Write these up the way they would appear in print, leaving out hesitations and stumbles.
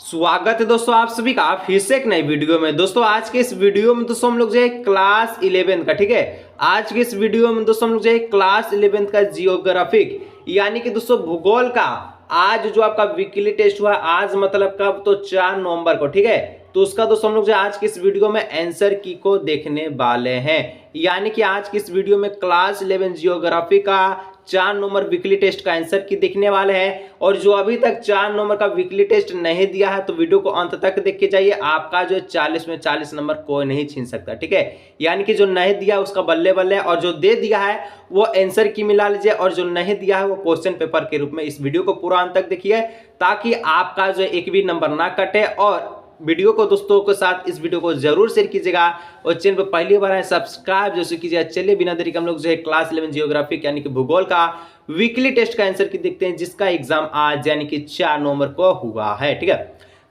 स्वागत है दोस्तों आप सभी का फिर से एक नई वीडियो में। दोस्तों आज के इस वीडियो में दोस्तों हम लोग जो है क्लास 11 का, ठीक है, आज के इस वीडियो में दोस्तों हम लोग जो है क्लास 11 का जियोग्राफिक यानी कि दोस्तों भूगोल का आज जो आपका वीकली टेस्ट हुआ आज मतलब कब, तो 4 नवंबर को, ठीक है। तो उसका दोस्तों हम लोग जो आज के इस वीडियो में आंसर की को देखने वाले हैं। यानी कि आज की इस वीडियो में क्लास 11 जियोग्राफी का 4 नंबर वीकली टेस्ट का आंसर की देखने वाले हैं। और जो अभी तक 4 नंबर का वीकली टेस्ट नहीं दिया है तो वीडियो को अंत तक देख के जाइए। आपका जो 40 में 40 नंबर कोई नहीं छीन सकता, ठीक है। यानी कि जो नहीं दिया उसका बल्ले बल्ले, और जो दे दिया है वो आंसर की मिला लीजिए, और जो नहीं दिया है वो क्वेश्चन पेपर के रूप में। इस वीडियो को पूरा अंत तक देखिए ताकि आपका जो एक भी नंबर ना कटे। और वीडियो को दोस्तों के साथ इस वीडियो को जरूर शेयर कीजिएगा, और चैनल पर पहली बार है सब्सक्राइब जैसे कीजिएगा। चलिए बिना देरी के हम लोग जो है क्लास 11 जियोग्राफिक यानी कि भूगोल का वीकली टेस्ट का आंसर की देखते हैं, जिसका एग्जाम आज यानी कि 4 नवंबर को हुआ है, ठीक है।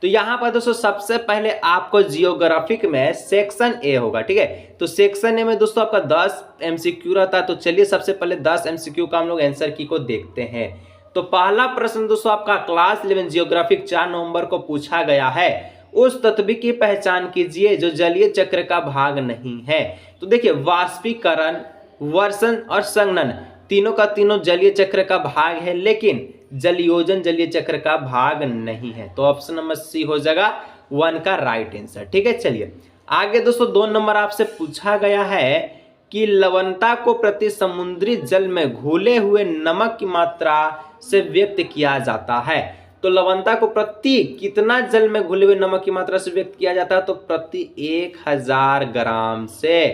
तो यहाँ पर दोस्तों सबसे पहले आपको जियोग्राफिक में सेक्शन ए होगा, ठीक है। तो सेक्शन ए में दोस्तों आपका 10 एमसीक्यू रहता है। तो चलिए सबसे पहले 10 एमसीक्यू का हम लोग आंसर की को देखते हैं। तो पहला प्रश्न दोस्तों आपका क्लास 11 जियोग्राफिक 4 नवंबर को पूछा गया है, उस तत्व की पहचान कीजिए जो जलीय चक्र का भाग नहीं है। तो देखिए वाष्पीकरण, वर्षण और संघनन तीनों का तीनों जलीय चक्र का भाग है, लेकिन जलयोजन जलीय चक्र का भाग नहीं है। तो ऑप्शन नंबर सी हो जाएगा 1 का राइट आंसर, ठीक है। चलिए आगे दोस्तों 2 नंबर आपसे पूछा गया है कि लवणता को प्रति समुद्री जल में घुले हुए नमक की मात्रा से व्यक्त किया जाता है। तो लवणता को प्रति कितना जल में घुले हुए नमक की मात्रा से व्यक्त किया जाता है, तो प्रति 1000 ग्राम से।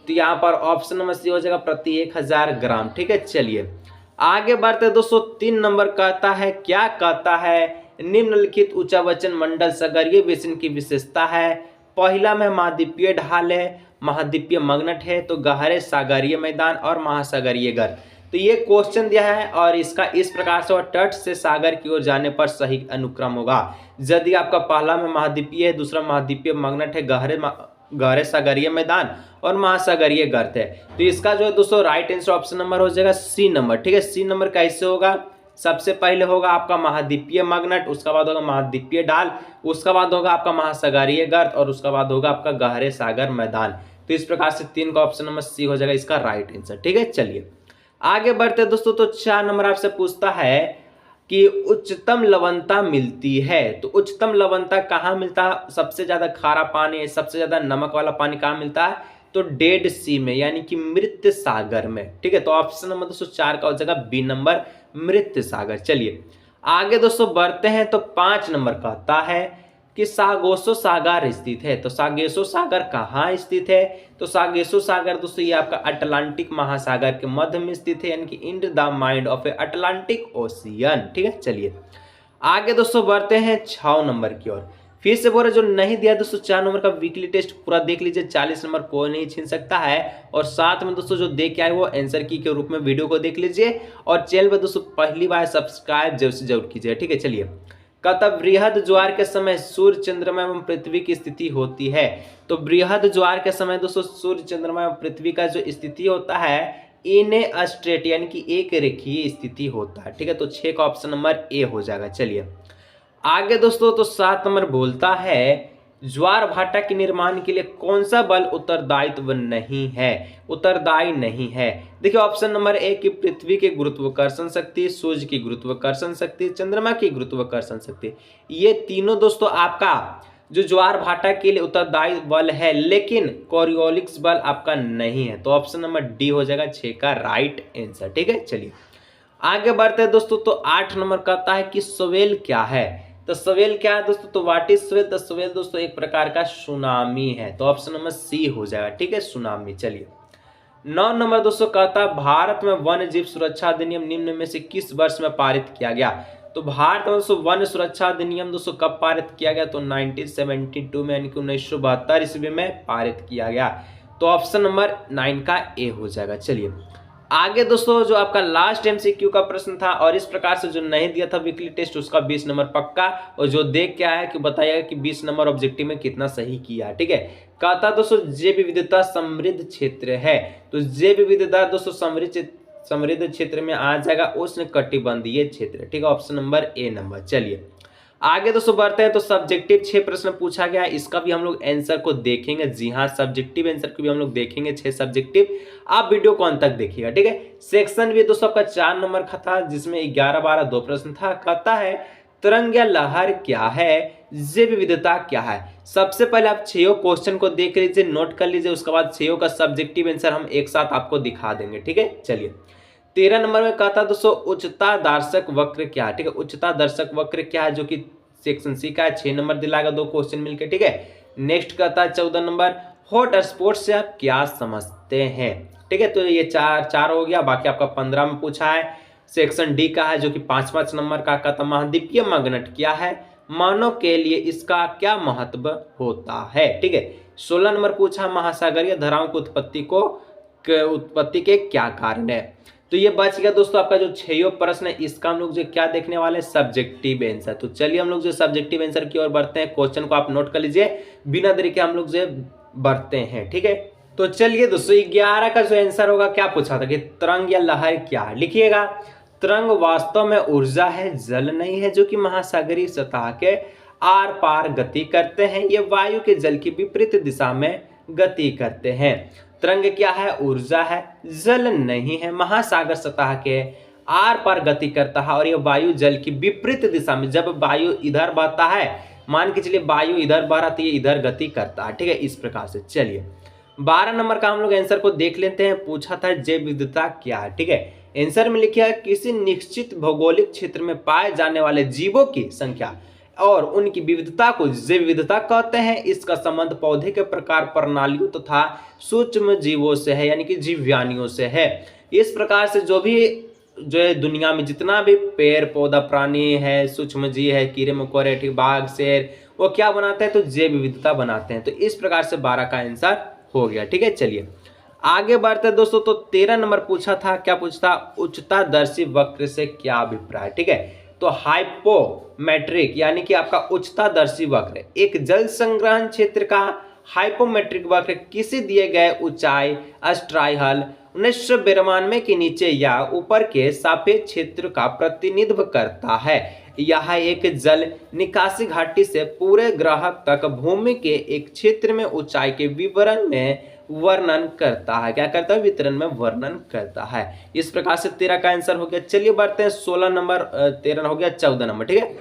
तो यहाँ पर ऑप्शन नंबर सी हो जाएगा प्रति 1000 ग्राम, ठीक है। चलिए आगे बढ़ते दोस्तों 3 नंबर कहता है, क्या कहता है, निम्नलिखित उच्चावचन मंडल सागरीय बेसिन की विशेषता है। पहला में महाद्वीपीय ढाल है, महाद्वीपीय मगनट है, तो गहरे सागरीय मैदान और महासागरीय गर्त। तो ये क्वेश्चन दिया है और इसका इस प्रकार से, और तट से सागर की ओर जाने पर सही अनुक्रम होगा। यदि आपका पहला में महाद्वीपीय है, दूसरा महाद्वीपीय मगनट है, गहरे सागरीय मैदान और महासागरीय गर्त है, तो इसका जो है दोस्तों राइट आंसर ऑप्शन नंबर हो जाएगा सी नंबर, ठीक है। सी नंबर कैसे होगा, सबसे पहले होगा आपका महाद्वीपीय मगनट, उसका बाद होगा महाद्वीपीय ढाल, उसका बाद होगा आपका महासागरीय गर्त, और उसका बाद होगा आपका गहरे सागर मैदान। तो इस प्रकार से 3 का ऑप्शन नंबर सी हो जाएगा इसका राइट आंसर, ठीक है। चलिए आगे बढ़ते दोस्तों। तो 4 नंबर आपसे पूछता है कि उच्चतम लवणता मिलती है। तो उच्चतम लवणता कहाँ मिलता है, सबसे ज्यादा खारा पानी, सबसे ज्यादा नमक वाला पानी कहाँ मिलता है, तो डेड सी में यानी कि मृत सागर में, ठीक है। तो ऑप्शन नंबर दोस्तों 4 का हो जाएगा बी नंबर, मृत सागर। चलिए आगे दोस्तों बढ़ते हैं। तो 5 नंबर कहता है कि सागोसो सागर स्थित है। तो सागेसो सागर कहाँ स्थित है, तो सागेसो सागर दोस्तों ये आपका अटलांटिक महासागर के मध्य में स्थित है, यानी कि in the mind of A Atlantic ocean, ठीक है। चलिए आगे दोस्तों बढ़ते हैं 6 नंबर की ओर। फिर से बोल रहे जो नहीं दिया दोस्तों 4 नंबर का वीकली टेस्ट पूरा देख लीजिए, 40 नंबर कोई नहीं छीन सकता है। और साथ में दोस्तों जो दे के आए वो आंसर की के रूप में वीडियो को देख लीजिए, और चैनल पर दोस्तों पहली बार सब्सक्राइब जरूर से जरूर कीजिए, ठीक है। चलिए कहता बृहद ज्वार के समय सूर्य चंद्रमा एवं पृथ्वी की स्थिति होती है। तो बृहद ज्वार के समय दोस्तों सूर्य चंद्रमा एवं पृथ्वी का जो स्थिति होता है इन ए स्ट्रेट यानी कि एक रेखीय स्थिति होता है, ठीक है। तो 6 का ऑप्शन नंबर ए हो जाएगा। चलिए आगे दोस्तों तो 7 नंबर बोलता है ज्वार भाटा के निर्माण के लिए कौन सा बल उत्तरदायित्व नहीं है, उत्तरदायी नहीं है। देखिए ऑप्शन नंबर ए की पृथ्वी की गुरुत्वाकर्षण शक्ति, सूर्य की गुरुत्वाकर्षण शक्ति, चंद्रमा की गुरुत्वाकर्षण शक्ति, ये तीनों दोस्तों आपका जो ज्वार भाटा के लिए उत्तरदायी बल है, लेकिन कोरियोलिक्स बल आपका नहीं है। तो ऑप्शन नंबर डी हो जाएगा 6 का राइट आंसर, ठीक है। चलिए आगे बढ़ते हैं दोस्तों। तो 8 नंबर कहता है कि स्वेल क्या है। तो स्वेल क्या है दोस्तों, तो व्हाट इज स्वेल, तो स्वेल दोस्तों एक प्रकार का सुनामी है। तो ऑप्शन नंबर सी हो जाएगा, ठीक है, सुनामी। चलिए 9 नंबर दोस्तों कहता है भारत में वन्य जीव सुरक्षा अधिनियम निम्न में से किस वर्ष में पारित किया गया। तो भारत में दोस्तों वन्य सुरक्षा अधिनियम दोस्तों कब पारित किया गया, तो 1972 में यानी कि 1972 ईस्वी में पारित किया गया। तो ऑप्शन नंबर 9 का ए हो जाएगा। चलिए आगे दोस्तों जो आपका लास्ट एमसीक्यू का प्रश्न था, और इस प्रकार से जो नहीं दिया था वीकली टेस्ट उसका 20 नंबर पक्का, और जो देख के आया कि बताइएगा कि 20 नंबर ऑब्जेक्टिव में कितना सही किया, ठीक है। कहता दोस्तों जैव विविधता समृद्ध क्षेत्र है। तो जैव विविधता दोस्तों समृद्ध क्षेत्र में आ जाएगा उष्ण कटिबंधीय क्षेत्र, ठीक है, ऑप्शन नंबर ए नंबर। चलिए आगे दोस्तों बढ़ते हैं तो सब्जेक्टिव 6 प्रश्न पूछा गया है, इसका भी हम लोग आंसर को देखेंगे। जी हाँ, सब्जेक्टिव आंसर को भी हम लोग देखेंगे 6 सब्जेक्टिव। आप वीडियो को अंत तक देखिएगा, ठीक है। सेक्शन भी दोस्तों आपका 4 नंबर का था, जिसमें 11 12 2 प्रश्न था। कहता है तरंग या लहर क्या है, जैव विविधता क्या है। सबसे पहले आप 6 क्वेश्चन को देख लीजिए, नोट कर लीजिए, उसके बाद 6 का सब्जेक्टिव आंसर हम एक साथ आपको दिखा देंगे, ठीक है। चलिए 13 नंबर में कहता दोस्तों उच्चता दर्शक वक्र क्या है, ठीक है। उच्चता दर्शक वक्र क्या है, जो कि सेक्शन सी का है। 6 नंबर दिलाएगा 2 क्वेश्चन मिलकर, ठीक है। नेक्स्ट कहता है 14 नंबर हॉट स्पोर्ट्स से आप क्या समझते हैं, ठीक है। तो ये चार हो गया, बाकी आपका 15 में पूछा है। सेक्शन डी का है, जो कि 5 नंबर का कहता महाद्वीपीय मगनट क्या है, मानव के लिए इसका क्या महत्व होता है, ठीक है। 16 नंबर पूछा महासागरीय धाराओं की उत्पत्ति के क्या कारण है। तो ये बच गया दोस्तों आपका जो 6 प्रश्न है, इसका हम लोग जो क्या देखने वाले हैं, सब्जेक्टिव आंसर। तो चलिए हम लोग जो सब्जेक्टिव आंसर की ओर बढ़ते हैं। क्वेश्चन को आप नोट कर लीजिए, बिना देरी के हम लोग जो बढ़ते हैं, ठीक है। तो चलिए दोस्तों 11 का जो आंसर होगा, क्या पूछा था कि तरंग या लहर क्या है। लिखिएगा तरंग वास्तव में ऊर्जा है, जल नहीं है, जो कि महासागरीय सतह के आर पार गति करते हैं। ये वायु के जल की विपरीत दिशा में गति करते हैं। तरंग क्या है, ऊर्जा है, जल नहीं है, महासागर सतह के आर पार गति करता है। और ये वायु जल की विपरीत दिशा में, जब वायु इधर बहता है, मान के चलिए वायु इधर बह रहा तो ये इधर गति करता है, ठीक है। इस प्रकार से चलिए 12 नंबर का हम लोग आंसर को देख लेते हैं। पूछा था जैव विविधता क्या है, ठीक है। आंसर में लिखा है किसी निश्चित भौगोलिक क्षेत्र में पाए जाने वाले जीवों की संख्या और उनकी विविधता को जैव विविधता कहते हैं। इसका संबंध पौधे के प्रकार, प्रणालियों तथा सूक्ष्म जीवों से है, यानी कि जीवयानियों से है। इस प्रकार से जो है दुनिया में जितना भी पेड़ पौधा प्राणी है, सूक्ष्म जीव है, कीड़े मकोड़े, ठीक, बाघ शेर, वो क्या बनाते हैं, तो जैव विविधता बनाते हैं। तो इस प्रकार से 12 का आंसर हो गया, ठीक है। चलिए आगे बढ़ते हैं दोस्तों। तो 13 नंबर पूछा था, क्या पूछता, उच्चतादर्शी वक्र से क्या अभिप्राय, ठीक है। तो हाइपोमेट्रिक यानी कि आपका उच्चतादर्शी वक्र, एक जल संग्रहण क्षेत्र का हाइपोमेट्रिक वक्र किसी दिए गए ऊंचाई अस्ट्राइहल 1992 के नीचे या ऊपर के सापेक्ष क्षेत्र का प्रतिनिधित्व करता है। यह एक जल निकासी घाटी से पूरे ग्रह तक भूमि के एक क्षेत्र में ऊंचाई के विवरण में वर्णन करता है। क्या करता है, वितरण में वर्णन करता है। इस प्रकार से 13 का आंसर हो गया। चलिए बढ़ते हैं 16 नंबर, 13 हो गया, 14 नंबर, ठीक है।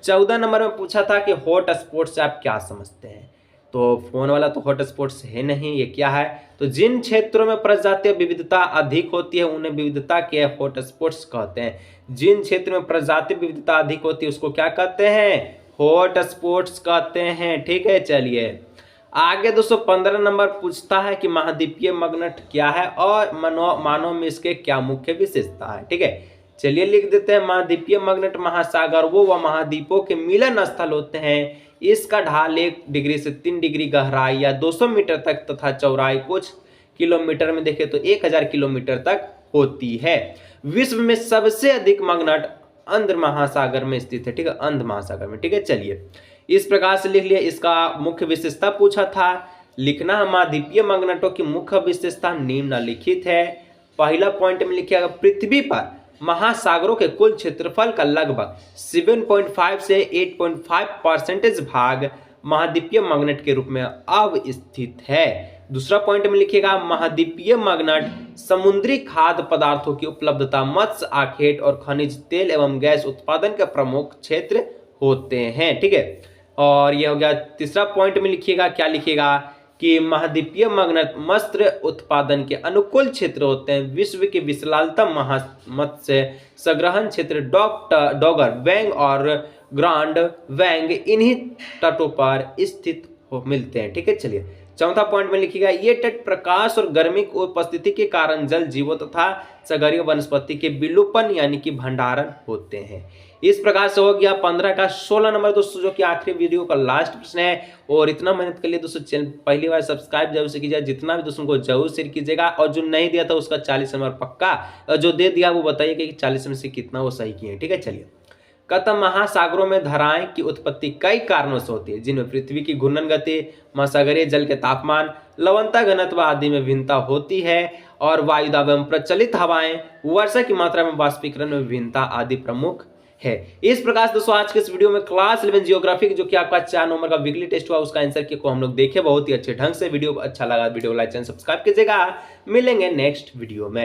14 नंबर में पूछा था कि हॉट स्पॉट से आप क्या समझते हैं। तो फोन वाला तो हॉट स्पॉट्स है नहीं, ये क्या है, तो जिन क्षेत्रों में प्रजातीय विविधता अधिक होती है उन्हें विविधता के हॉट स्पॉट्स कहते हैं। जिन क्षेत्र में प्रजातीय विविधता अधिक होती है उसको क्या कहते हैं, हॉट स्पॉट्स कहते हैं, ठीक है। चलिए आगे दोस्तों 15 नंबर पूछता है कि महाद्वीपीय मगनट क्या है और मानव में इसके क्या मुख्य विशेषता है, ठीक है। चलिए लिख देते हैं, महाद्वीपीय मगनट महासागर वो महाद्वीपों के मिलन स्थल होते हैं। इसका ढाल 1 डिग्री से 3 डिग्री गहराई या 200 मीटर तक तथा चौड़ाई कुछ किलोमीटर में देखें तो 1000 किलोमीटर तक होती है। विश्व में सबसे अधिक मगनट अंध महासागर में स्थित है, ठीक है, अंध महासागर में, ठीक है। चलिए इस प्रकार से लिख लिया। इसका मुख्य विशेषता पूछा था, लिखना है महाद्वीपीय मगनटों की मुख्य विशेषता निम्नलिखित है। पहला पॉइंट में लिखिएगा, पृथ्वी पर महासागरों के कुल क्षेत्रफल का लगभग 7.5 से 8.5% भाग महाद्वीपीय मगनट के रूप में अवस्थित है। दूसरा पॉइंट में लिखिएगा, महाद्वीपीय मगनट समुद्री खाद्य पदार्थों की उपलब्धता, मत्स्य आखेट और खनिज तेल एवं गैस उत्पादन के प्रमुख क्षेत्र होते हैं, ठीक है। और यह हो गया। तीसरा पॉइंट में लिखिएगा, क्या लिखिएगा कि महाद्वीपीय मगनट मत्स्य उत्पादन के अनुकूल क्षेत्र होते हैं। विश्व के विशालतम मत्स्य संग्रहण क्षेत्र डॉगर वैंग और ग्रांड वैंग इन्हीं तटों पर स्थित मिलते हैं, ठीक है। चलिए चौथा पॉइंट में लिखिएगा, ये तट प्रकाश और गर्मी की उपस्थिति के कारण जल जीवों तथा सागरीय वनस्पति के विलोपन यानी कि भंडारण होते हैं। इस प्रकार से हो गया 15 का 16 नंबर दोस्तों, जो कि आखिरी वीडियो का लास्ट प्रश्न है। और इतना मेहनत के लिए दोस्तों चैनल पहली बार सब्सक्राइब जरूर से कीजिएगा, जितना भी दोस्तों को जरूर शेयर कीजिएगा। और जो नहीं दिया था उसका 40 नंबर पक्का, और जो दे दिया वो बताइए कि 40 में से कितना वो सही किए, ठीक है। चलिए कहता, महासागरों में धाराएं की उत्पत्ति कई कारणों से होती है, जिनमें पृथ्वी की घूर्णन गति, महासागरीय जल के तापमान, लवणता घनत्व आदि में भिन्नता होती है, और वायुदाब एवं प्रचलित हवाएं, वर्षा की मात्रा में वाष्पीकरण में भिन्नता आदि प्रमुख है। इस प्रकार से दोस्तों आज के इस वीडियो में क्लास 11 जियोग्राफी जो कि आपका 4 नंबर का वीकली टेस्ट हुआ उसका आंसर की को हम लोग देखे बहुत ही अच्छे ढंग से। वीडियो अच्छा लगा वीडियो लाइक चैनल सब्सक्राइब कीजिएगा। मिलेंगे नेक्स्ट वीडियो में।